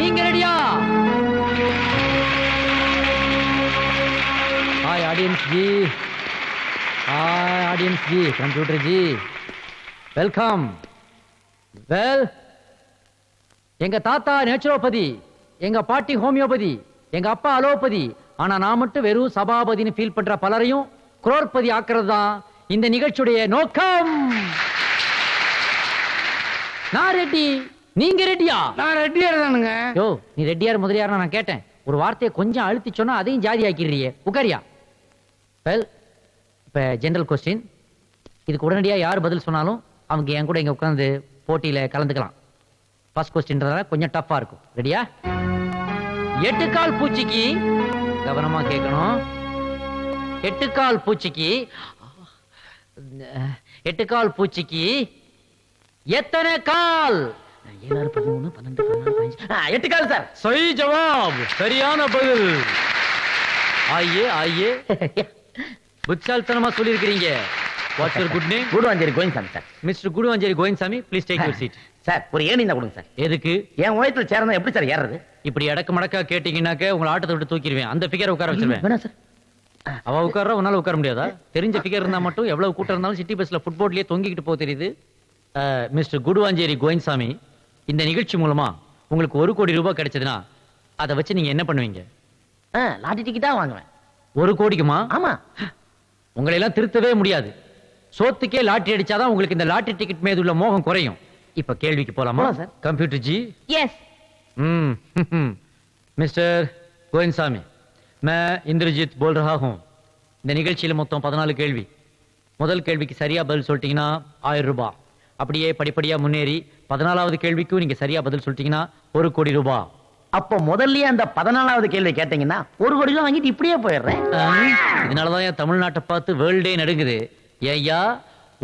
நீங்க ரெடியா? Hi audience G, hi audience G, computer G, welcome. Well, எங்க தாத்தா நேச்சுரோபதி, எங்க பாட்டி ஹோமியோபதி, எங்க அப்பா அலோபதி, ஆனா நான் மட்டும் வெறும் சபாபதினு ஃபீல் பண்ற பலரையும் குரோர்பதி ஆக்குறது தான் இந்த நிகழ்ச்சியுடைய நோக்கம். நான் ரெட்டி, நீங்க ரெட்டியா? நான் ரெட்டியார் தானுங்க. யோ, நீ ரெட்டியார் முதலியார் நான் கேட்டேன். ஒரு வார்த்தையை கொஞ்சம் அழுத்தி சொன்னா அதையும் ஜாதி ஆக்கிடுறியே. உட்காரியா? வெல், இப்ப ஜெனரல் கொஸ்டின். இதுக்கு உடனடியா யார் பதில் சொன்னாலும் அவங்க என் கூட இங்க உட்கார்ந்து போட்டியில கலந்துக்கலாம். ஃபர்ஸ்ட் கொஸ்டின்றதால கொஞ்சம் டஃப்பா இருக்கும். ரெடியா? எட்டுக்கால் பூச்சிக்கு, கவனமா கேட்கணும், எட்டுக்கால் பூச்சிக்கு, எட்டுக்கால் பூச்சிக்கு எத்தனை கால்? 7, 13, 12, 14, 15. 8 கால் சார். சரி ஜவாப், சரியான பதில். ஆயே ஆயே, புட்சால்தனமா சொல்லியிருக்கிறீங்க. What's your good name? Guduvanchery Koyinsamy sir. Mister Guduvanchery Koyinsamy, please take your seat. Sir, ஒரு ஏணி தான் கொடுங்க சார். எதுக்கு? என் உயரத்தில் சேர்ந்தா எப்படி சார் ஏறது? இப்படி அடக்க மடக்கா கேட்டீங்கன்னாக்க உங்களை ஆட்டத்தை விட்டு தூக்கிடுவேன். அந்த ஃபிகரை உட்கார வச்சிருவேன். வேணா சார். அவ உட்கார உன்னால உட்கார முடியாதா? தெரிஞ்ச ஃபிகர் இருந்தா மட்டும் எவ்வளவு கூட்டம் இருந்தாலும் சிட்டி பஸ்ல ஃபுட்போர்ட்லயே தொங்கிக்கிட்டு போக தெரியுது. மிஸ்டர் குடுவாஞ்சேரி கோயின்சாமி, இந்த நிகழ்ச்சி மூலமா உங்களுக்கு 1 கோடி ரூபாய் கிடைச்சதுன்னா அதை வச்சு நீங்க என்ன பண்ணுவீங்க? லாட்டரி டிக்கெட்டா வாங்குவேன். 1 கோடிக்குமா? ஆமா. உங்களை எல்லாம் திருத்தவே முடியாது. சோத்துக்கே லாட்டரி அடிச்சாதான் உங்களுக்கு இந்த லாட்டரி டிக்கெட் மீது உள்ள மோகம் குறையும். இப்ப கேள்விக்கு போலாமா sir? Computer G. S. Mister Koyinsamy, मैं इंद्रजीत बोल रहा हूं. இந்த நிகழ்ச்சியில மொத்தம் 14 கேள்வி. முதல் கேள்விக்கு சரியா பதில் சொல்லிட்டீங்கன்னா 1000 ரூபாய். அப்படியே படிப்படியா முன்னேறி 14வது கேள்விக்கும் நீங்க சரியா பதில் சொல்லிட்டீங்கன்னா 1 கோடி ரூபாய். அப்ப முதல்லயே அந்த 14வது கேள்வி கேட்டீங்கன்னா 1 கோடி ரூபாய் வாங்கிட்டு இப்படியே போயிடுறேன். இதனாலதான் என் தமிழ்நாட்டை பார்த்து வேர்ல்டே நடுங்குது. ஐயா,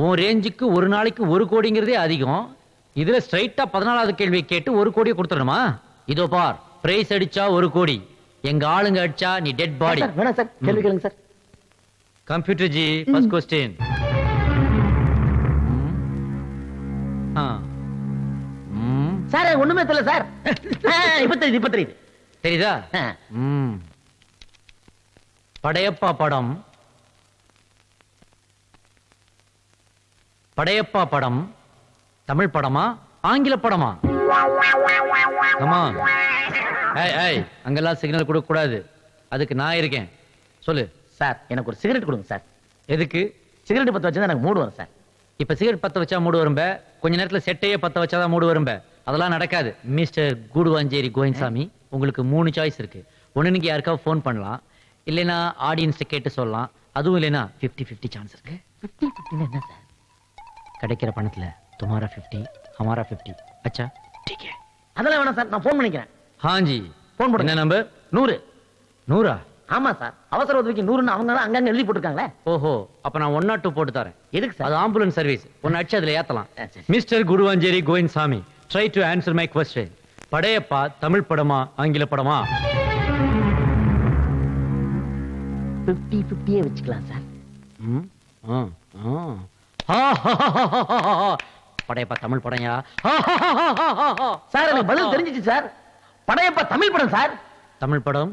உன் ரேஞ்சுக்கு ஒரு நாளைக்கு 1 கோடிங்கிறதே அதிகம். இதுல ஸ்ட்ரைட்டா 14வது கேள்வி கேட்டு 1 கோடியை கொடுத்துடணுமா? இதோ பார், பிரைஸ் அடிச்சா 1 கோடி, எங்க ஆளுங்க அடிச்சா நீ டெட் பாடி. வேணா சார், கேள்வி கேளுங்க sir. Computer G, first question. Sir, ஒண்ணுமே தெரியல சார். இப்ப தெரியுது. தெரியுதா? படையப்பா படம், படையப்பா படம் தமிழ் படமா ஆங்கில படமா? ஆமா. அங்கெல்லாம் சிக்னல் கொடுக்க கூடாது. அதுக்கு நான் இருக்கேன். சொல்லு சார். எனக்கு ஒரு சிகரெட் கொடுங்க சார். எதுக்கு? சிகரெட் பத்த வச்சா எனக்கு மூடு வரும் சார். இப்ப சிகரெட் பத்த வச்சா மூடு வரும்ப, கொஞ்ச நேரத்துல செட்டையே பத்த வச்சாதான் மூடு வரும்ப. அதெல்லாம் நடக்காது. மிஸ்டர் குடுவாஞ்சேரி கோயின்சாமி, உங்களுக்கு 3 சாய்ஸ் இருக்கு. ஒண்ணு, நீங்க யாருக்காவது ஃபோன் பண்ணலாம், இல்லைன்னா ஆடியன்ஸ் கேட்டு சொல்லலாம். அதுவும் இல்லைன்னா 50-50 சான்ஸ் இருக்கு. 50-50 என்ன சார்? கிடைக்கிற பணத்துல तुम्हारा 50, हमारा 50. अच्छा ठीक है. அதெல்லாம் வேணாம் சார், நான் ஃபோன் பண்ணிக்கிறேன். हाँ जी, ஃபோன் போடுங்க. என்ன நம்பர்? 100. 100? ஆமா சார், அவசர உதவிக்கு 100ன்னு அவங்க தான் அங்கங்க எழுதி போட்டுருக்காங்களே. ஓஹோ, அப்ப நான் 102 போட்டு தரேன். எதுக்கு சார்? அது ஆம்புலன்ஸ் சர்வீஸ். ஒன்னு அடிச்சு அதுல ஏத்தலாம். சரி. Mister Guduvanchery Koyinsami, try to answer my question. Padayappa Tamil படமா ஆங்கில படமா? 50-50 வச்சுக்கலாம் சார். படையப்பா தமிழ் படம்யா. சார், எனக்கு பதில் தெரிஞ்சிச்சு சார். படையப்பா தமிழ் படம் சார். தமிழ் படம்?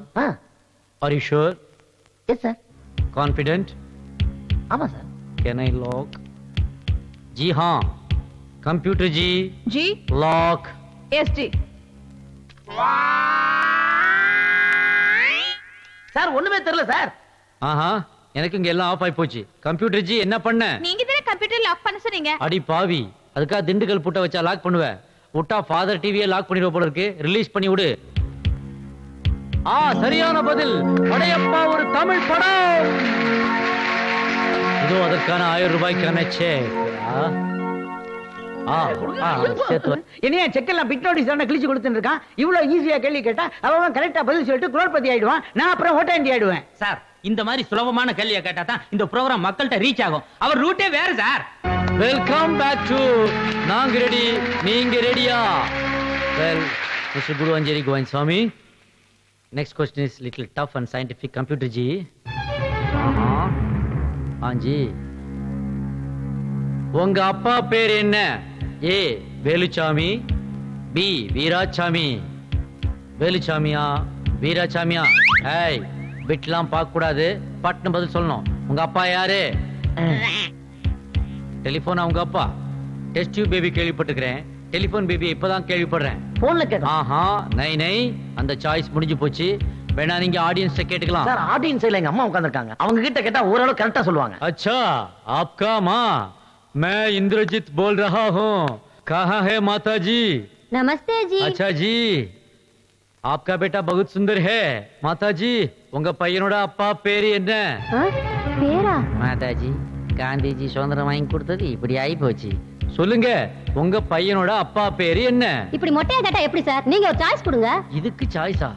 Are you sure? Yes sir. Confident? ஆமா சார். Can I lock? जी हाँ. कंप्यूटर जी. जी. Lock. Yes जी. சார், ஒண்ணுமே தெரியல சார். ஆஹா, எனக்கு இங்க எல்லாம் ஆஃப் ஆயி போச்சு. கம்ப்யூட்டர் ஜி, என்ன பண்ண? நீங்க தானே கம்ப்யூட்டர் லாக் பண்ண சொன்னீங்க. அடி பாவி, அதுக்கா திண்டுக்கல் பூட்ட வச்சா லாக் பண்ணுவ? விட்டா ஃபாதர் டிவியை லாக் பண்ணிடுவ போல இருக்கு. ரிலீஸ் பண்ணி விடு. சரியான பதில். படையப்பா ஒரு தமிழ் படம். இதோ அதற்கான 1000 ரூபாய்க்கான செக். என்னையா செக் எல்லாம் பிட் நோட்டீஸ் தானே கிழிச்சு கொடுத்துட்டு இருக்கான். இவ்வளவு ஈஸியா கேள்வி கேட்டா அவன் கரெக்டா பதில் சொல்லிட்டு குரோர்பதி ஆயிடுவான். நான் அப்புறம் ஓட்டாண்டி ஆயிடுவேன். சார், இந்த மாதிரி சுலபமான கேள்வியை கேட்டா தான் இந்த ப்ரோகிராம் மக்கள்கிட்ட ரீச் ஆகும். அவர் ரூட்டே வேற சார். வெல்கம் பேக் டு நாங்க ரெடி, நீங்க ரெடியா? Well, mister Guduvanchery Koyinsami, next question is little tough and scientific. Computer ji. हाँ जी. உங்க அப்பா பேர் என்ன? ஏ வேலுச்சாமி, பி வீராசாமி, வேலுச்சாமியா வீராசாமியா? ஏய், விட்டுலாம் பார்க்க கூடாது, பட்னு பதில் சொல்லணும். உங்க அப்பா யாரு? டெலிபோனா உங்க அப்பா? டெஸ்ட் டியூப் பேபி கேள்விப்பட்டிருக்கிறேன், டெலிபோன் பேபி இப்பதான் கேள்விப்படுறேன். போன்ல கேட்கலாம் ஆஹா, நை நை, அந்த சாய்ஸ் முடிஞ்சு போச்சு. வேணா நீங்க ஆடியன்ஸ் கேட்டுக்கலாம். சார் ஆடியன்ஸ் சைடுல எங்க அம்மா உட்கார்ந்திருக்காங்க, அவங்க கிட்ட கேட்டா ஓரளவு கரெக்டா சொல்லுவாங்க. अच्छा, आपका माँ, मैं इंद्रजीत बोल रहा हूँ. कहाँ है माता जी? नमस्ते जी। अच्छा जी, आपका बेटा बहुत सुंदर है. माता जी, உங்க பையனோட அப்பா பேரு என்ன? பேரா? மாதாஜி, காந்திஜி சுதந்திரம் வாங்கி கொடுத்தது இப்படி ஆகி போச்சு. சொல்லுங்க, உங்க பையனோட அப்பா பேரு என்ன? இப்படி மொட்டையா கேட்டா எப்படி சார்? நீங்க ஒரு சாய்ஸ் கொடுங்க. இதுக்கு சாய்ஸா?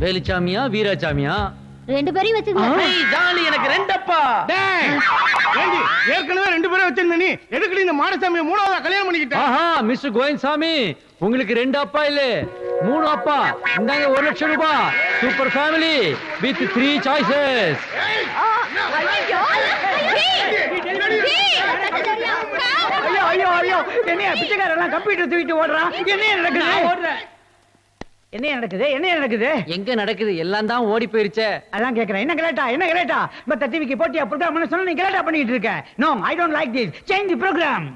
வேலுச்சாமியா வீராசாமியா? ரெண்டு பேரையும் வச்சுக்கோங்க. ஏய் ஜாலி, எனக்கு ரெண்டப்பா. ஏண்டி, ஏற்கனவே 2 பேரை வச்சிருந்த நீ எதுக்கு இந்த மாடசாமியை 3ஆவதா கல்யாணம் பண்ணிக்கிட்ட? ஆஹா, மிஸ்டர் கோவிந்தசாமி, உங்களுக்கு 2 அப்பா இல்ல 3 அப்பா. இந்தாங்க 1 லட்சம் ரூபாய். Super family with 3 choices. ஐயோ ஐயோ ஐயோ, என்னையா பிச்சைக்காரெல்லாம் கம்ப்யூட்டர் தூக்கிட்டு ஓடுறான்? என்ன நடக்குது? என்ன நடக்குது? என்ன நடக்குது? எங்க நடக்குது? எல்லாம் தான் ஓடி போயிருச்சே. அதான் கேக்குறேன். என்ன கரெக்டா? என்ன கரெக்டா? மத்த டிவிக்கு போட்டியா ப்ரோகிராம் சொன்னா நீ கரெக்டா பண்ணிட்டு இருக்க. No, I don't like this. Change the program.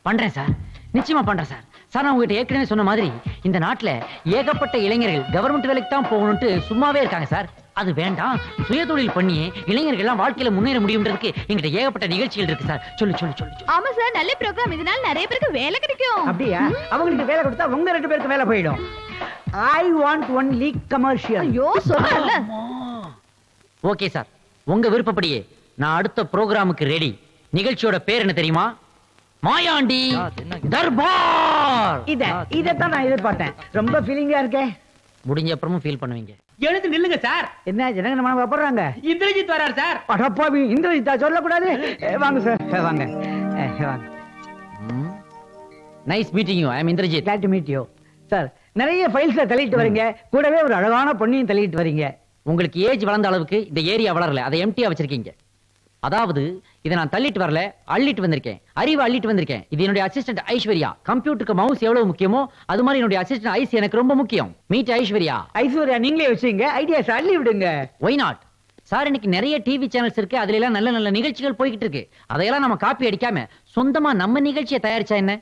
பண்றேன் சார், நிச்சயமா பண்றேன் சார். சார், நான் உங்ககிட்ட ஏற்கனவே சொன்ன மாதிரி இந்த நாட்டுல ஏகப்பட்ட இளைஞர்கள் கவர்மெண்ட் வேலைக்கு தான் போகணும்ட்டு சும்மாவே இருக்காங்க சார். அது வேண்டாம், சுயதொழில் பண்ணி இளைஞர்கள் எல்லாம் வாழ்க்கையில முன்னேற முடியும்ன்றதுக்கு எங்கிட்ட ஏகப்பட்ட நிகழ்ச்சிகள் இருக்கு சார். சொல்லு சொல்லு சொல்லு. ஆமா சார், நல்ல ப்ரோக்ராம். இதனால நிறைய பேருக்கு வேலை கிடைக்கும். அப்படியா? அவங்களுக்கு வேலை கொடுத்தா உங்க 2 பேருக்கு வேலை போயிடும். ஐ வாண்ட் ஒன்லி கமர்ஷியல். ஐயோ சொல்றல. ஓகே சார், உங்க விருப்பப்படியே நான் அடுத்த ப்ரோகிராமுக்கு ரெடி. நிகழ்ச்சியோட பேர் என்ன தெரியுமா? மாயாண்டி தர்பார். இதத்தான் நான் எதிர்பார்த்தேன். ரொம்ப ஃபீலிங்கா இருக்கே. முடிஞ்ச அப்புறமும் ஃபீல் பண்ணுவீங்க. எழுந்து நில்லுங்க சார். என்ன ஜனங்க மனம் போடுறாங்க? இந்திரஜித் வரார் சார். அடப்பாவி, இந்திரஜித்தா? சொல்லக்கூடாது. வாங்க சார், வாங்க வாங்க. Nice meeting you. I am Indrajit. glad to meet you. Sir, நிறைய ஃபைல்ஸை தள்ளிட்டு வரீங்க, கூடவே ஒரு அழகான பொண்ணையும் தள்ளிட்டு வரீங்க. உங்களுக்கு ஏஜ் வளர்ந்த அளவுக்கு இந்த ஏரியா வளரல, அதை எம்டியா வச்சிருக்கீங்க. அதாவது இதை நான் தள்ளிட்டு வரல, அள்ளிட்டு வந்திருக்கேன். அறிவை அள்ளிட்டு வந்திருக்கேன். இது என்னுடைய அசிஸ்டன்ட் ஐஸ்வர்யா. கம்ப்யூட்டருக்கு மவுஸ் எவ்வளவு முக்கியமோ அது மாதிரி என்னுடைய அசிஸ்டன்ட் ஐஸ் எனக்கு ரொம்ப முக்கியம். மீட் ஐஸ்வர்யா. ஐஸ்வர்யா நீங்களே வச்சுங்க, ஐடியாஸ் அள்ளி விடுங்க. Why not sir? இன்னைக்கு நிறைய டிவி சேனல்ஸ் இருக்கு, அதுல எல்லாம் நல்ல நல்ல நிகழ்ச்சிகள் போய்கிட்டு இருக்கு. அதையெல்லாம் நம்ம காப்பி அடிக்காம சொந்தமா நம்ம நிகழ்ச்சியை தயாரிச்சா என்ன?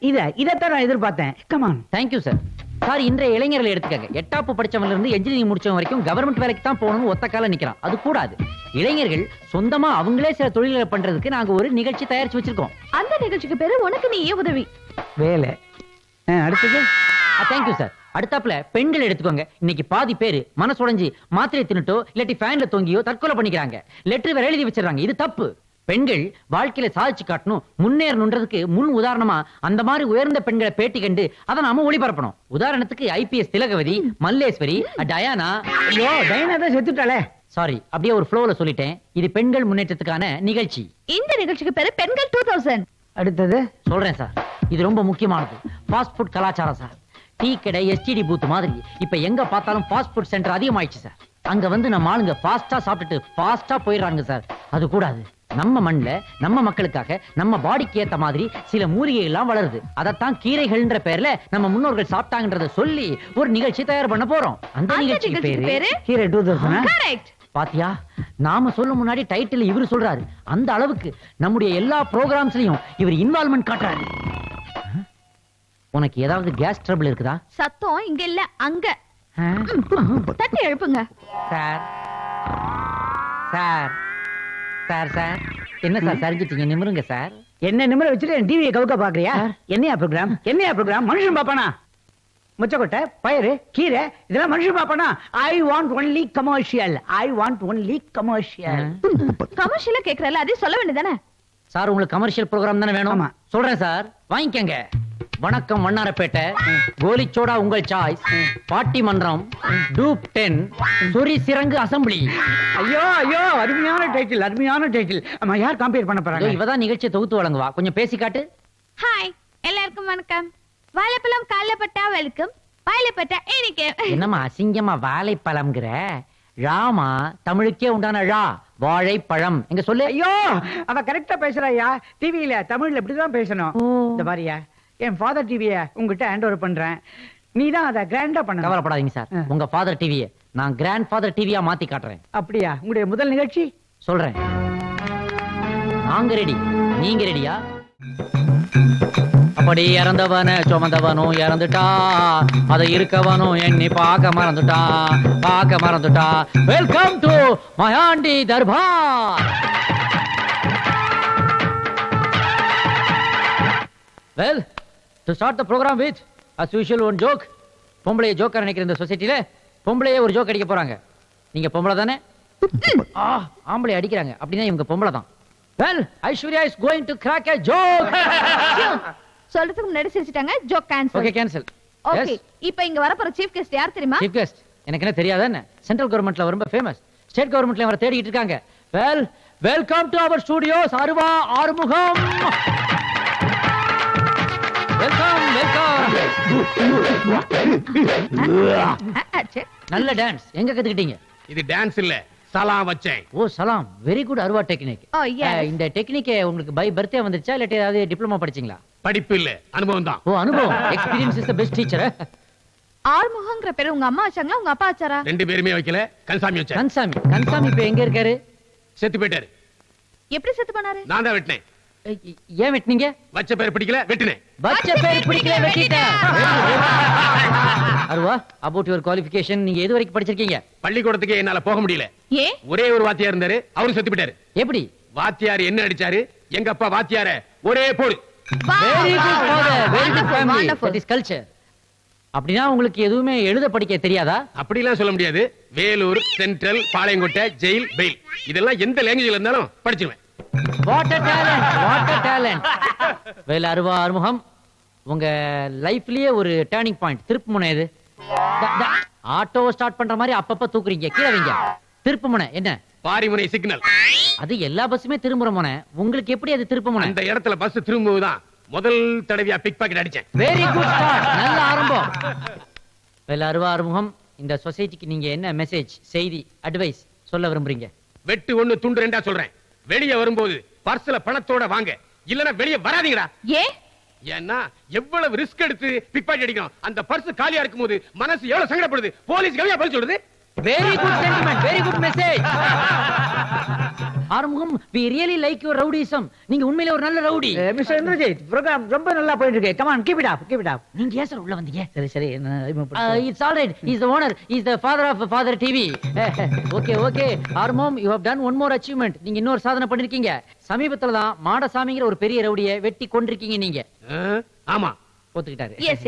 இதத்தான் நான் எதிர்பார்த்தேன். கமான். Thank you sir. சார், இன்றைய இளைஞர்களை எடுத்துக்கங்க. 8ஆப்பு படிச்சவங்க இருந்து என்ஜினியரிங் முடிச்சவங்க வரைக்கும் கவர்மெண்ட் வேலைக்கு தான் போகணும்னு ஒத்த கால நிக்கிறான். அது கூடாது. இளைஞர்கள் சொந்தமா அவங்களே சில தொழில்களை பண்றதுக்கு நாங்க ஒரு நிகழ்ச்சி தயாரிச்சு வச்சிருக்கோம். அந்த நிகழ்ச்சிக்கு பேரு உனக்கு நீயே உதவி. வேலை. அடுத்தது. Thank you sir. அடுத்தாப்புல பெண்கள் எடுத்துக்கோங்க. இன்னைக்கு பாதி பேரு மனசுடைஞ்சு மாத்திரை தின்னுட்டோ இல்லாட்டி ஃபேன்ல தொங்கியோ தற்கொலை பண்ணிக்கிறாங்க. லெட்டர் வேற எழுதி வச்சிடறாங்க. இது தப்பு. பெண்கள் வாழ்க்கையில சாதிச்சு காட்டணும், முன்னேறணுன்றதுக்கு முன் உதாரணமா அந்த மாதிரி உயர்ந்த பெண்களை பேட்டி கண்டு அதை நாம ஒளிபரப்பணும். உதாரணத்துக்கு ஐபிஎஸ் திலகவதி, மல்லேஸ்வரி, டயானா. ஐயோ, டயானா தான் செத்துட்டாளே. சாரி, அப்படியே ஒரு ஃப்ளோல சொல்லிட்டேன். இது பெண்கள் முன்னேற்றத்துக்கான நிகழ்ச்சி. இந்த நிகழ்ச்சிக்கு பேரு பெண்கள் 2000. அடுத்தது சொல்றேன் சார், இது ரொம்ப முக்கியமானது. ஃபாஸ்ட் ஃபுட் கலாச்சாரம் சார். டீ கடை, எஸ்டிடி பூத் மாதிரி இப்ப எங்க பார்த்தாலும் ஃபாஸ்ட் ஃபுட் சென்டர் அதிகமாயிடுச்சு சார். அங்க வந்து நம்ம ஆளுங்க ஃபாஸ்டா சாப்பிட்டுட்டு ஃபாஸ்டா போயிடுறாங்க சார். அது கூடாது. நம்ம மண்ல நம்ம மக்களுக்காக நம்ம பாடிக்கு ஏத்த மாதிரி சில மூலிகை எல்லாம் வளருது. அதத்தான் கீரைகள்ன்ற பேர்ல நம்ம முன்னோர்கள் சாப்பிட்டாங்கன்றத சொல்லி ஒரு நிகழ்ச்சி தயார் பண்ண போறோம். அந்த நிகழ்ச்சிக்கு பேரு ஹீரோ 2000. கரெக்ட். பாத்தியா, நாம சொல்லும் முன்னாடி டைட்டில் இவரு சொல்றாரு. அந்த அளவுக்கு நம்முடைய எல்லா ப்ரோகிராம்ஸ்லயும் இவர் இன்வால்வ்மெண்ட் காட்டுறாரு. உனக்கு ஏதாவது கேஸ் ட்ரபிள் இருக்குதா? சத்தம் இங்க இல்ல, அங்க. தட்டி எழுப்புங்க. சார் சார் சார் சார் என்ன சார் சரிஞ்சிட்டீங்க? நிமிருங்க சார். என்ன நிமிர வச்சுட்டு டிவியை கவுக்க பாக்குறியா? என்னையா ப்ரோகிராம்? என்னையா ப்ரோகிராம்? மனுஷன் பாப்பானா? முச்சக்கொட்டை, பயிறு, கீரை, இதெல்லாம் மனுஷன் பாப்பானா? I want only commercial. I want only commercial. கமர்ஷியலா கேக்குறல, அதே சொல்ல வேண்டியதானே? சார், உங்களுக்கு கமர்ஷியல் ப்ரோகிராம் தானே வேணும்? ஆமா. சொல்றேன் சார், வாங்கிக்கங்க. வணக்கம் வண்ணாரப்பேட்டை, கோலிச்சோடா உங்கள் சாய்ஸ், பாட்டி மன்றம், டூப் 10, சொரி சிறங்கு அசம்பிளி. ஐயோ ஐயோ, அருமையான டைட்டில், அருமையான டைட்டில். ஆமா, யார் கம்பேர் பண்ண போறாங்க? இவதான் நிகழ்ச்சியை தொகுத்து வழங்குவா. கொஞ்சம் பேசி காட்டு. ஹாய், எல்லாருக்கும் வணக்கம். வாழைப்பழம் காலைல பட்டா வெல்கம், வாயில பட்டா எனக்கு. என்னம்மா அசிங்கமா வாழைப்பழம்ங்கிற? ராமா தமிழுக்கே உண்டான ரா, வாழைப்பழம். எங்க சொல்லு. ஐயோ, அவ கரெக்டா பேசுறாயா. டிவியில தமிழ்ல இப்படிதான் பேசணும். இந்த மாதிரியா, என் ஃபாதர் டிவிய உங்ககிட்ட ஹேண்ட் ஓவர் பண்றேன். நீ தான் அதை கிராண்டா பண்ண. கவலைப்படாதீங்க சார். ஆ. உங்க ஃபாதர் டிவியை நான் கிராண்ட் ஃபாதர் டிவியா மாத்தி காட்டுறேன். அப்படியா? உங்களுடைய முதல் நிகழ்ச்சி சொல்றேன். நாங்க ரெடி, நீங்க ரெடியா? அப்படி இறந்தவன சுமந்தவனும் இறந்துட்டா, அதை இருக்கவனும் எண்ணி பார்க்க மறந்துட்டா. Welcome to Mayandi Darbar. Well, to start the program with as usual one joke. பொம்பளைய ஜோக்கர் நினைக்கிற இந்த சொசைட்டில பொம்பளையே ஒரு ஜோக் அடிக்க போறாங்க. நீங்க பொம்பளை தானே? ஆம்பளை அடிக்கிறாங்க அப்படின்னா இவங்க பொம்பளை தான். Well, Aishwarya is going to crack a joke. சொல்றதுக்கு முன்னாடி சிரிச்சிட்டாங்க. Joke cancel. Okay, cancel. Okay, இப்போ இங்க வர போற சீஃப் கெஸ்ட் யார் தெரியுமா? சீஃப் கெஸ்ட் எனக்கு என்ன தெரியாதா என்ன? சென்ட்ரல் கவர்மெண்ட்ல ரொம்ப ஃபேமஸ். ஸ்டேட் கவர்மெண்ட்ல அவரை தேடிட்டு இருக்காங்க. Well, welcome to our studios Aruva Arumugam. Welcome. நல்ல டான்ஸ் எங்க கத்துக்கிட்டீங்க? இது டான்ஸ் இல்ல, சலாம் வச்சேன். ஓ சலாம், வெரி குட் அருவா டெக்னிக். Oh, yes. இந்த டெக்னிக்கே உங்களுக்கு பை பர்த்டே வந்துருச்சா இல்லாட்டி ஏதாவது டிப்ளமா படிச்சீங்களா? படிப்பு இல்ல, அனுபவம் தான். ஓ அனுபவம். Experience is the best teacher. ஆறுமுகங்கிற பேரு உங்க அம்மா வச்சாங்களா உங்க அப்பா வச்சாரா? ரெண்டு பேருமே வைக்கல, கன்சாமி வச்சேன். கன்சாமி இப்ப எங்க இருக்காரு? செத்து போயிட்டாரு. எப்படி செத்து பண்ணாரு? நான் தான் வெட்டினேன். ஏன் வெட்டினீங்க? வச்ச பேர் பிடிக்கல, வெட்டினேன். பச்ச பேர் பிடிக்கல வெட்டிட்டேன். அருவா, about your qualification நீங்க எது வரைக்கும் படிச்சிருக்கீங்க? பள்ளிக்கூடத்துக்கு என்னால போக முடியல. ஏ ஒரே ஒரு வாத்தியார் இருந்தாரு, அவரும் செத்து போயிட்டாரு. எப்படி? வாத்தியார் என்ன அடிச்சாரு, எங்க அப்பா வாத்தியார ஒரே போடு. Very good father, very good family. Wonderful. That is culture. அப்படினா உங்களுக்கு எதுவுமே எழுத படிக்க தெரியாதா? அப்படிலாம் சொல்ல முடியாது. Vellore, central, Palayamkottai, jail, bail இதெல்லாம் எந்த லாங்குவேஜ்ல இருந்தாலும் படிச்சிருவேன். What a talent, what a talent. Well Aruva Arumugam, உங்க லைஃப்லயே ஒரு டர்னிங் பாயிண்ட், திருப்பு முனை எது? ஆட்டோ ஸ்டார்ட் பண்ற மாதிரி அப்பப்ப தூக்குறீங்க, கீழே வைங்க. திருப்பு முனை என்ன? பாரிமுனை சிக்னல். அது எல்லா பஸ்ஸுமே திரும்புற முனை, உங்களுக்கு எப்படி அது திருப்பு முனை? அந்த இடத்துல பஸ் திரும்புவதுதான் முதல் தடவையா பிக் பாக்கெட் அடிச்சேன். வெரி குட் ஸ்டார்ட், நல்ல ஆரம்பம். வெல் அருவா ஆறுமுகம், இந்த சொசைட்டிக்கு நீங்க என்ன மெசேஜ், செய்தி, அட்வைஸ் சொல்ல விரும்புறீங்க? வெட்டு ஒண்ணு துண்டு ரெண்டா சொல்றேன். வெளிய வரும்போது பர்ஸ்ல பணத்தோட வாங்க, இல்லனா வெளிய வராதீங்கடா. ஏ ஏன்னா எவ்வளவு ரிஸ்க் எடுத்து பிக் பாக்கெட் அடிக்கணும். அந்த பர்ஸ் காலியா இருக்கும்போது மனசு எவ்வளவு சங்கடப்படுது. போலீஸ் கவியா பதில் சொல்றது. Very good sentiment, very good message. Arumugam, we really like your rowdyism. நீங்க உண்மையிலே ஒரு நல்ல ரவுடி. மிஸ்டர் இந்திரஜித், ப்ரோகிராம் ரொம்ப நல்லா போயிட்டு இருக்கு. Come on, keep it up. நீங்க ஏன் சார் உள்ள வந்தீங்க? சரி It's all right. He's the owner. He's the father of Father TV. Okay. Arumugam, you have done one more achievement. நீங்க இன்னொரு சாதனை பண்ணிருக்கீங்க. சமீபத்துல தான் மாடசாமிங்கிற ஒரு பெரிய ரவுடியை வெட்டி கொன்றிருக்கீங்க நீங்க. ஆமா, ஒத்துக்கிட்டாரு. Yes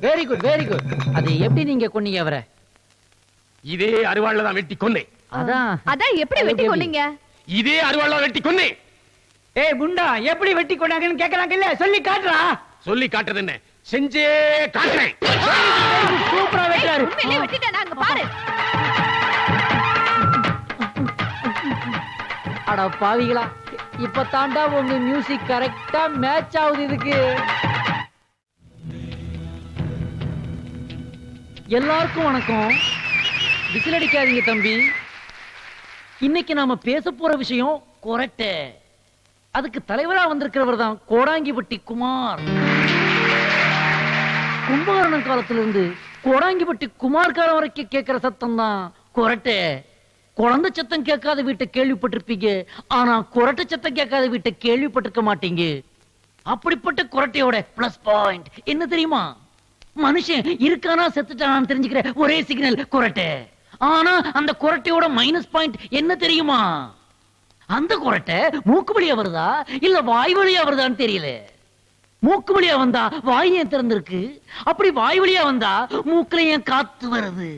very good. அது எப்படி நீங்க கொன்னீங்க அவரை? இதே அருவாள்ல தான் வெட்டி கொன்னேன். அதான் எப்படி வெட்டி கொன்னீங்க? இதே அருவாள்ல வெட்டி கொன்னேன். ஏய் முண்டா, எப்படி வெட்டி கொண்டாங்கன்னு கேக்குறாங்க இல்ல, சொல்லி காட்டுறா. சொல்லி காட்டுறது என்ன, செஞ்சே காட்டுறேன். சூப்பரா வெட்டாரு. உண்மையிலே வெட்டிட்டேனா? அங்க பாரு. அட பாவிகளா, இப்ப தாண்டா உங்க மியூசிக் கரெக்டா மேட்ச் ஆகுது இதுக்கு. எல்லாருக்கும் வணக்கம். விசில் அடிக்காதீங்க தம்பி. இன்னைக்கு நாம பேச போற விஷயம் கொரட்டை. அதுக்கு தலைவரா வந்திருக்கிறவர் தான் கோடாங்கிப்பட்டி குமார். கும்பகர்ணன் காலத்துல இருந்து கோடாங்கிப்பட்டி குமார் காலம் வரைக்கும் கேட்கிற சத்தம் தான் கொரட்டை. குழந்தை சத்தம் கேட்காத வீட்டை கேள்விப்பட்டிருப்பீங்க, ஆனா கொரட்டை சத்தம் கேட்காத வீட்டை கேள்விப்பட்டிருக்க மாட்டீங்க. அப்படிப்பட்ட கொரட்டையோட பிளஸ் பாயிண்ட் என்ன தெரியுமா? மனுஷன் இருக்கானா செத்துட்டானான்னு தெரிஞ்சுக்கிற ஒரே சிக்னல் கொரட்டை. ஆனா அந்த கொரட்டையோட மைனஸ் பாயிண்ட் என்ன தெரியுமா? அந்த கொரட்டை மூக்கு வழியா வருதா இல்ல வாய் வழியா வருதான்னு தெரியல. மூக்கு வழியா வந்தா வாய் ஏன் திறந்திருக்கு, அப்படி வாய் வழியா வந்தா மூக்குல ஏன் காத்து வருது.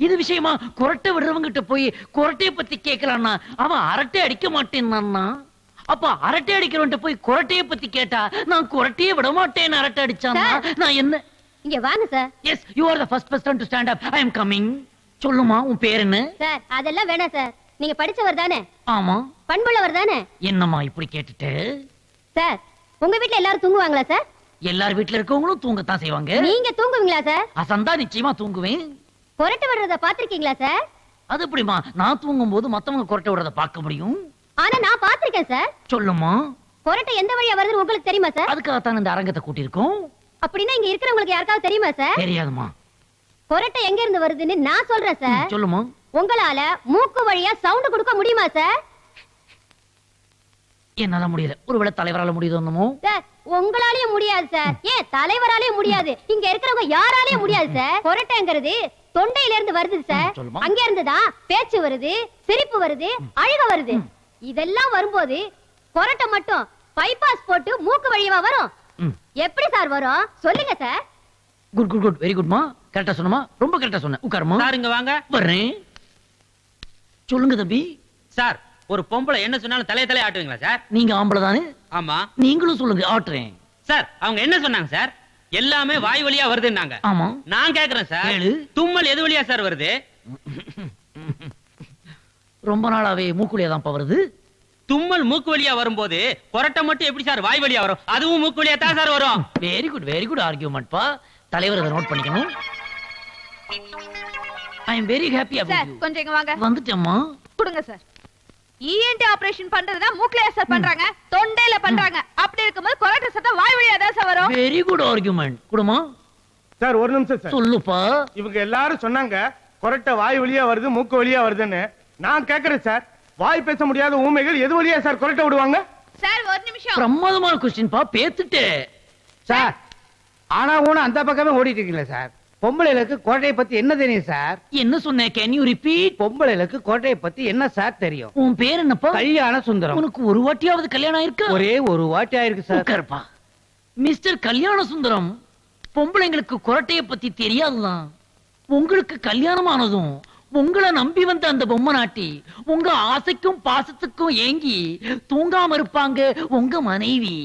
இது விஷயமா கொரட்டை விடுறவங்கிட்ட போய் கொரட்டைய பத்தி கேட்கலான்னா அவன் அரட்டை அடிக்க மாட்டேன்னா, அப்ப அரட்டை அடிக்கிறவன்ட்ட போய் கொரட்டைய பத்தி கேட்டா நான் கொரட்டையே விட மாட்டேன்னு அரட்டை அடிச்சான்னா நான் என்ன? இங்க வாங்க sir. Yes, you are the first person to stand up. I am coming. சொல்லுமா, உன் பேர் என்ன? சார் அதெல்லாம் வேணாம் சார். நீங்க படிச்சவர் தானே? ஆமா. பண்புள்ளவர் தானே? என்னம்மா இப்படி கேட்டுட்டு? சார் உங்க வீட்ல எல்லாரும் தூங்குவாங்களா சார்? எல்லார் வீட்ல இருக்கவங்களும் தூங்கத்தான் செய்வாங்க. நீங்க தூங்குவீங்களா சார்? அசந்தா நிச்சயமா தூங்குவேன். கொரட்டை விடுறத பாத்திருக்கீங்களா சார்? அது எப்படிமா நான் தூங்கும் போது மத்தவங்க கொரட்டை விடுறத பார்க்க முடியும்? ஆனா நான் பாத்திருக்கேன் சார். சொல்லுமா. கொரட்டை எந்த வழியா வருதுன்னு உங்களுக்கு தெரியுமா சார்? அதுக்காகத்தான் இந்த அரங்கத்தை கூட்டியிருக்கோம். அப்படின்னா இங்க இருக்கிறவங்களுக்கு யாருக்காவது தெரியுமா சார்? தெரியாதுமா. கொரட்டை எங்க இருந்து வருதுன்னு நான் சொல்றேன் சார். சொல்லுமா. உங்களால மூக்கு வழியா சவுண்ட் கொடுக்க முடியுமா சார்? என்னால முடியல. ஒருவேளை தலைவரால முடியுது ஒண்ணுமோ? சார் உங்களாலயும் முடியாது சார். ஏன் தலைவராலயும் முடியாது. இங்க இருக்கிறவங்க யாராலயும் முடியாது சார். கொரட்டைங்கிறது தொண்டையில இருந்து வருது சார். சொல்லுமா. அங்க இருந்து தான் பேச்சு வருது, சிரிப்பு வருது, அழுக வருது. இதெல்லாம் வரும்போது கொரட்டை மட்டும் பைபாஸ் போட்டு மூக்கு வழியா வரும். எப்படி சார் வரும் சொல்லுங்க sir. Good good good, very குட்மா. கரெக்டா சொன்னமா, ரொம்ப கரெக்டா சொன்ன. உட்காருமா. சார் இங்க வாங்க. வர்றேன். சொல்லுங்க தம்பி. சார் ஒரு பொம்பளை என்ன சொன்னாலும் தலைய ஆட்டுவீங்களா சார்? நீங்க ஆம்பளை தானே? ஆமா. நீங்களும் சொல்லுங்க, ஆட்டுறேன். சார் அவங்க என்ன சொன்னாங்க சார்? எல்லாமே வாய் வழியா வருதுன்னாங்க. ஆமா. நான் கேக்குறேன் சார், கேளு. தும்மல் எது வழியா சார் வருது? ரொம்ப நாளாவே மூக்குலியா தான் வருது. தும்மல் மூக்கு வழியா வரும்போது கொரட்டை மட்டும் எப்படி சார் வாய் வழியா வரும்? அதுவும் மூக்கு வழியா தான் சார் வரும். வெரி குட் ஆர்கியூமெண்ட் பா. தலைவர் அதை நோட் பண்ணிக்கணும். I am very happy sir about you. கொஞ்சம் இங்க வாங்க. வந்துட்டேம்மா. கொடுங்க சார். இஎன்டி ஆபரேஷன் பண்றதுனா மூக்குல சார் பண்றாங்க, தொண்டையில பண்றாங்க. அப்படி இருக்கும்போது கொரட்டை சத்தம் வாய் வழியா தான் சார் வரும். Very good argument. குடுமா. சார் ஒரு நிமிஷம் சார். சொல்லுப்பா. இவங்க எல்லாரும் சொன்னாங்க கொரட்டை வாய் வழியா வருது மூக்கு வழியா வருதுன்னு. நான் கேக்குறேன் சார், வாய் பேச முடியாத ஊமைகள் எது வழியா சார் கொரட்டை விடுவாங்க? சார் ஒரு நிமிஷம். பிரமாதமான கொஸ்டின் பா. பேத்துட்டே. சார் ஆனா ஊனா அந்த பக்கமே ஓடிட்டு இருக்கீங்களா சார்? பொம்பளைகளுக்கு கோட்டையை பத்தி என்ன தெரியும் சார்? என்ன சொன்ன? Can you repeat? பொம்பளைகளுக்கு கோட்டையை பத்தி என்ன சார் தெரியும்? உன் பேர் என்னப்பா? கல்யாண சுந்தரம். உனக்கு ஒரு வாட்டியாவது கல்யாணம் ஆயிருக்கு? ஒரே ஒரு வாட்டி ஆயிருக்கு சார். உட்காருப்பா. மிஸ்டர் கல்யாண சுந்தரம், பொம்பளைங்களுக்கு கொரட்டைய பத்தி தெரியாதுதான். உங்களுக்கு கல்யாணம் ஆனதும் உங்களை நம்பி வந்த அந்த பொம்மை நாட்டி உங்க ஆசைக்கும் பாசத்துக்கும் ஏங்கி தூங்காம இருப்பாங்க உங்க மனைவி.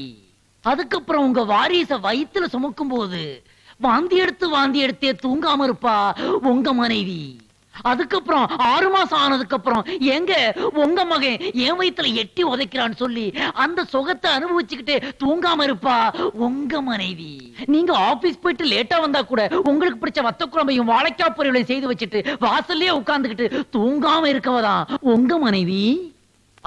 அதுக்கப்புறம் உங்க வாரிச வயித்துல சுமக்கும் போது வாந்தி எடுத்தே தூங்காம இருப்பா உங்க மனைவி. அதுக்கப்புறம் 6 மாசம் ஆனதுக்கு அப்புறம் எங்க உங்க மகன் என் வயித்துல எட்டி உதைக்கிறான்னு சொல்லி அந்த சுகத்தை அனுபவிச்சுக்கிட்டு தூங்காம இருப்பா உங்க மனைவி. நீங்க ஆபீஸ் போயிட்டு லேட்டா வந்தா கூட உங்களுக்கு பிடிச்ச வத்த குழம்பையும் வாழைக்காய் பொரியலையும் செய்து வச்சுட்டு வாசல்லே உட்கார்ந்துகிட்டு தூங்காம இருக்கவதான் உங்க மனைவி.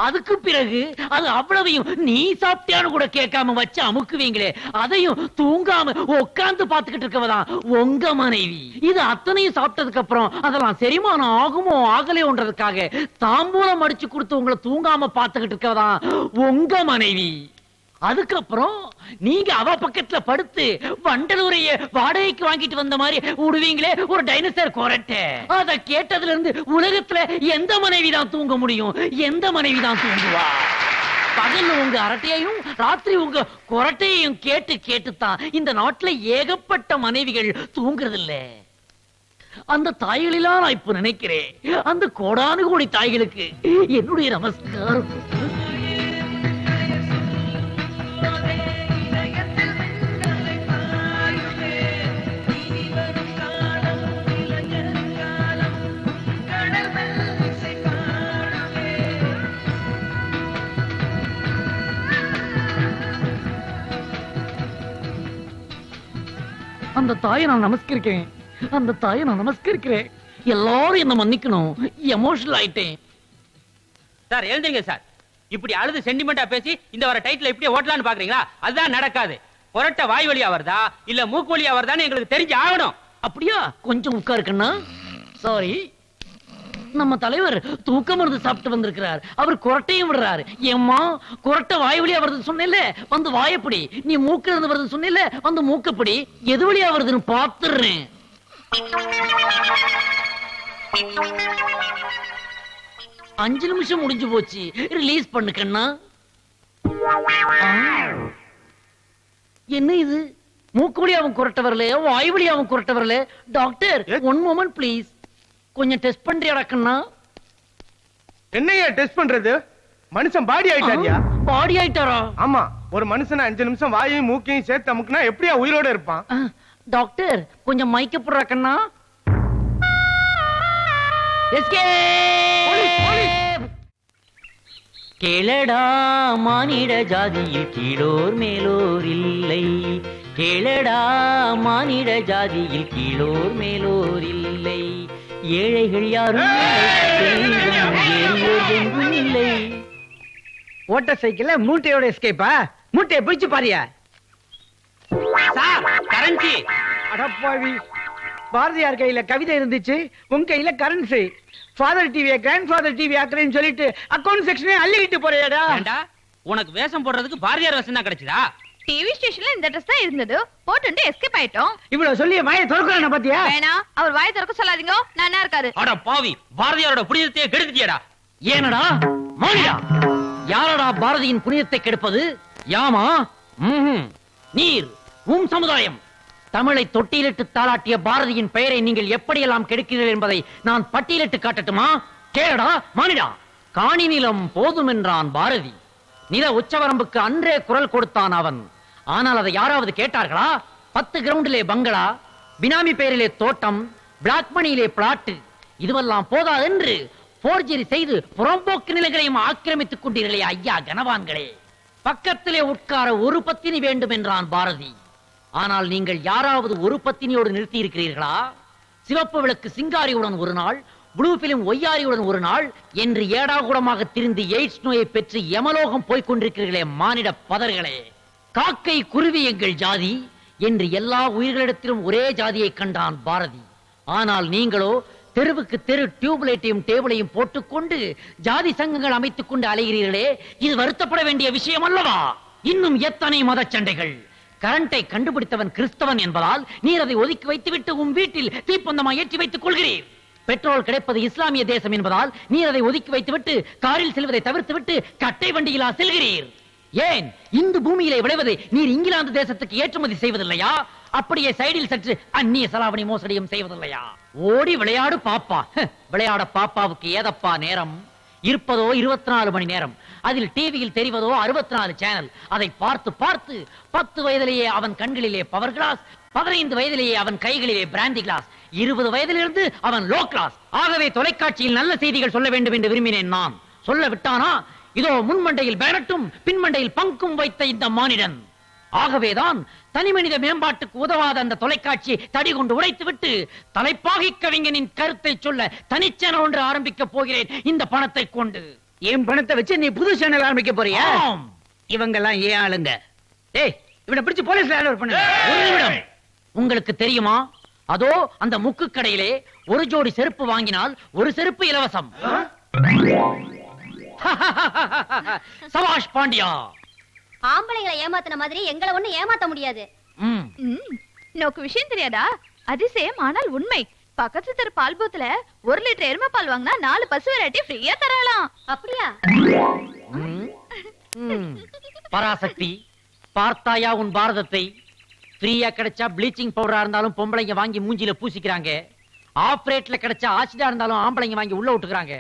அதுக்கு பிறகு அது அவ்வளவையும் நீ சாப்பிட்டியான்னு கூட கேட்காம வச்சு அமுக்குவீங்களே, அதையும் தூங்காம உட்கார்ந்து பாத்துக்கிட்டு இருக்கவதான் உங்க மனைவி. இது அத்தனையும் சாப்பிட்டதுக்கு அப்புறம் அதெல்லாம் செரிமானம் ஆகுமோ ஆகலையோன்றதுக்காக தாம்பூலம் அடிச்சு கொடுத்து உங்களை தூங்காம பாத்துக்கிட்டு இருக்கவதான் உங்க மனைவி. அதுக்கப்புறம் நீங்க அவ பக்கத்துல படுத்து வண்டலூரைய வாடகைக்கு வாங்கிட்டு வந்த மாதிரி விடுவீங்களே ஒரு டைனோசர் கொரட்டை. அத கேட்டதுல இருந்து உலகத்துல எந்த மனைவி தான் தூங்க முடியும்? எந்த மனைவி தான் தூங்குவா? பகல்ல உங்க அரட்டையையும் ராத்திரி உங்க கொரட்டையையும் கேட்டுத்தான் இந்த நாட்டுல ஏகப்பட்ட மனைவிகள் தூங்குறது இல்ல. அந்த தாய்களெல்லாம் நான் இப்ப நினைக்கிறேன். அந்த கோடானு கோடி தாய்களுக்கு என்னுடைய நமஸ்காரம். அந்த தாயை நான் நமஸ்கரிக்கிறேன். அந்த தாயை நான் நமஸ்கரிக்கிறேன். எல்லாரும் என்ன மன்னிக்கணும். எமோஷனல் ஆயிட்டேன். சார் எழுந்துங்க சார். இப்படி அழுது சென்டிமெண்டா பேசி இந்த வர டைட்டில் இப்படியே ஓட்டலான்னு பாக்குறீங்களா? அதுதான் நடக்காது. கொரட்டை வாய் வழியா வருதா இல்ல மூக்கு வழியா வருதான்னு எங்களுக்கு தெரிஞ்சு ஆகணும். அப்படியா? கொஞ்சம் உட்காருக்கண்ணா. சாரி. நம்ம தலைவர் தூக்க மருந்து சாப்பிட்டு வந்திருக்கிறார். அவர் கொரட்டையும் விடுறாரு. ஏம்மா கொரட்டை வாய் வழியா வருதுன்னு சொன்னேல்ல, வந்து வாயப்படி. நீ மூக்குல இருந்து வருதுன்னு சொன்னேல்ல, வந்து மூக்கப்படி. எது வழியா வருதுன்னு பாத்துறேன். 5 நிமிஷம் முடிஞ்சு போச்சு. ரிலீஸ் பண்ணு கண்ணா. என்ன இது? மூக்கு வழியா அவன் கொரட்டை வரல, வாய் வழியா அவன் கொரட்டை வரல. Doctor 1 moment please. கொஞ்சம் டெஸ்ட் பண்றியா கண்ணா? என்னையா டெஸ்ட் பண்றது? மனுஷன் பாடி ஆயிட்டாரியா? பாடி ஆயிட்டாரா? ஆமா. ஒரு மனுஷன் 5 நிமிஷம் வாயையும் மூக்கையும் சேர்த்து அமுக்குனா எப்படியா உயிரோட இருப்பான்? டாக்டர் கொஞ்சம் மைக்க போடுறா கண்ணா. கேளடா மானிட ஜாதியில் கீழோர் மேலோர் இல்லை. கேளடா மானிட ஜாதியில் கீழோர் மேலோர் இல்லை. ஏழைகள் யாரும் இல்லை. ஓட்ட சைக்கிள்ல மூட்டையோட எஸ்கேப்பா? மூட்டையை பிடிச்சு பாரியா? Sir currency. அடப்பாவி, பாரதியார் கையில கவிதை இருந்துச்சு, உன் கையில கரன்சி. ஃபாதர் டிவியை கிராண்ட் ஃபாதர் டிவி ஆக்குறேன்னு சொல்லிட்டு அக்கவுண்ட் செக்ஷனே அள்ளிக்கிட்டு போறியாடா? ஏண்டா உனக்கு வேஷம் போடுறதுக்கு பாரதியார் வேஷம் தான் கிடைச்சதா? டிவி ஸ்டேஷன்ல இந்த ட்ரெஸ் தான் இருந்தது, போட்டுட்டு எஸ்கேப் ஆயிட்டோம். இவ்வளவு சொல்லி வாயை திறக்கறானே பாத்தியா? வேணா, அவர் வாய் திறக்க சொல்லாதீங்க, நான் இருக்காரு. அட பாவி, பாரதியாரோட புனிதத்தையே கெடுத்துட்டியடா. ஏனடா மானிடா, யாரடா பாரதியின் புனிதத்தை கெடுப்பது? யாமா? ம்ஹும். நீர், சமுதாயம். தமிழை தொட்டிலிட்டு தாளாட்டிய பாரதியின் பெயரை நீங்கள் எப்படியெல்லாம் கெடுக்கிறீர்கள் என்பதை நான் பட்டியலிட்டு காட்டட்டுமா? கேளடா மானிடா. காணி நிலம் போதும் என்றான் பாரதி. நில உச்சவரம்புக்கு அன்றே குரல் கொடுத்தான் அவன். ஆனால் அதை யாராவது கேட்டார்களா? 10 கிரவுண்டிலே பங்களா, பினாமி பெயரிலே தோட்டம், பிளாக் மணியிலே பிளாட், இதுவெல்லாம் போதாதென்று போர்ஜரி செய்து புறம்போக்கு நிலங்களையும் ஆக்கிரமித்துக் கொண்டீர்களே ஐயா கனவான்களே. பக்கத்திலே உட்கார ஒரு பத்தினி வேண்டும் என்றான் பாரதி. ஆனால் நீங்கள் யாராவது ஒரு பத்தினியோடு நிறுத்தி இருக்கிறீர்களா? சிவப்பு விளக்கு சிங்காரியுடன் ஒரு நாள், ப்ளூ பிலிம் ஒய்யாரியுடன் ஒரு நாள் என்று ஏடாகூடமாக திரிந்து எய்ட்ஸ் நோயை பெற்று யமலோகம் போய்க் கொண்டிருக்கிறீர்களே மானிட பதர்களே. காக்கை குருவி எங்கள் ஜாதி என்று எல்லா உயிர்களிடத்திலும் ஒரே ஜாதியை கண்டான் பாரதி. ஆனால் நீங்களோ தெருவுக்கு தெரு டியூப்லைட்டையும் டேபிளையும் போட்டுக்கொண்டு ஜாதி சங்கங்கள் அமைத்துக் கொண்டு அலைகிறீர்களே, இது வருத்தப்பட வேண்டிய விஷயம் அல்லவா? இன்னும் எத்தனை மத சண்டைகள்! கரண்டை கண்டுபிடித்தவன் கிறிஸ்தவன் என்பதால் நீர் அதை ஒதுக்கி வைத்துவிட்டு உன் வீட்டில் தீப்பந்தமா ஏற்றி வைத்துக் கொள்கிறீர். பெட்ரோல் கிடைப்பது இஸ்லாமிய தேசம் என்பதால் நீர் அதை ஒதுக்கி வைத்துவிட்டு காரில் செல்வதை தவிர்த்துவிட்டு கட்டை வண்டியிலா செல்கிறீர். ஏன் இந்து பூமியிலே விளைவதை நீர் இங்கிலாந்து தேசத்துக்கு ஏற்றுமதி செய்வதில்லையா? அப்படியே சைடில் சற்று அந்நிய செலாவணி மோசடியும் செய்வதில்லையா? ஓடி விளையாடு பாப்பா. விளையாட பாப்பாவுக்கு ஏதப்பா நேரம்? இருப்பதோ 24 மணி நேரம். அதில் டிவியில் தெரிவதோ 64 சேனல். அதை பார்த்து பார்த்து 10 வயதிலேயே அவன் கண்களிலே பவர் கிளாஸ், 15 வயதிலேயே அவன் கைகளிலே பிராண்டி கிளாஸ், 20 வயதிலிருந்து அவன் லோ கிளாஸ். ஆகவே தொலைக்காட்சியில் நல்ல செய்திகள் சொல்ல வேண்டும் என்று விரும்பினேன் நான். சொல்ல விட்டானா? இதோ முன்மண்டையில் பேனட்டும் பின்மண்டையில் பங்கும் வைத்த இந்த மானிடன். ஆகவேதான் தனிமனித மேம்பாட்டுக்கு உதவாத அந்த தொலைக்காட்சி தடி கொண்டு உடைத்து விட்டு தலைப்பாகி கவிஞனின் கருத்தை சொல்ல தனிச்சேனல் ஒன்று ஆரம்பிக்க போகிறேன் இந்த பணத்தை கொண்டு. என் பணத்தை வச்சு நீ புது சேனல் ஆரம்பிக்க போறியா? ஆம். இவங்கெல்லாம் ஏன் ஆளுங்க? ஏய், இவனை பிடிச்சு போலீஸ்ல ஹேண்ட் ஓவர் பண்ணு. ஒரு நிமிடம். உங்களுக்கு தெரியுமா, அதோ அந்த முக்கு கடையிலே ஒரு ஜோடி செருப்பு வாங்கினால் ஒரு செருப்பு இலவசம். சபாஷ் பாண்டியா. ஆம்பளைங்களை ஏமாத்தின மாதிரி எங்களை ஒண்ணு ஏமாத்த முடியாது. ம். நோக்கு விஷயம் தெரியாதா? அதிசயம் ஆனால் உண்மை. பக்கத்து தெரு பால் பூத்துல 1 லிட்டர் எருமை பால் வாங்கினா 4 பசு வெரைட்டி ஃப்ரீயா தரலாம். அப்படியா? ம். ம். பராசக்தி, பார்த்தாயா உன் பாரதத்தை? ஃப்ரீயா கிடைச்சா ப்ளீச்சிங் பவுடரா இருந்தாலும் பொம்பளைங்க வாங்கி மூஞ்சில பூசிக்கிறாங்க. ஆப்ரேட்ல கிடைச்சா ஆசிடா இருந்தாலும் ஆம்பளைங்க வாங்கி உள்ள விட்டுக்கிறாங்க.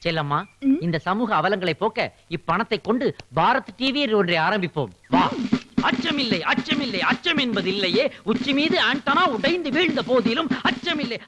செல்லம்மா, இந்த சமூக அவலங்களை போக்க இப்பணத்தை கொண்டு பாரத் டிவி ஒன்றை ஆரம்பிப்போம். வா. அச்சமில்லை, அச்சமில்லை, அச்சம் என்பது இல்லையே. உச்சி மீது ஆண்டனா உடைந்து வீழ்ந்த போதிலும் அச்சமில்லை.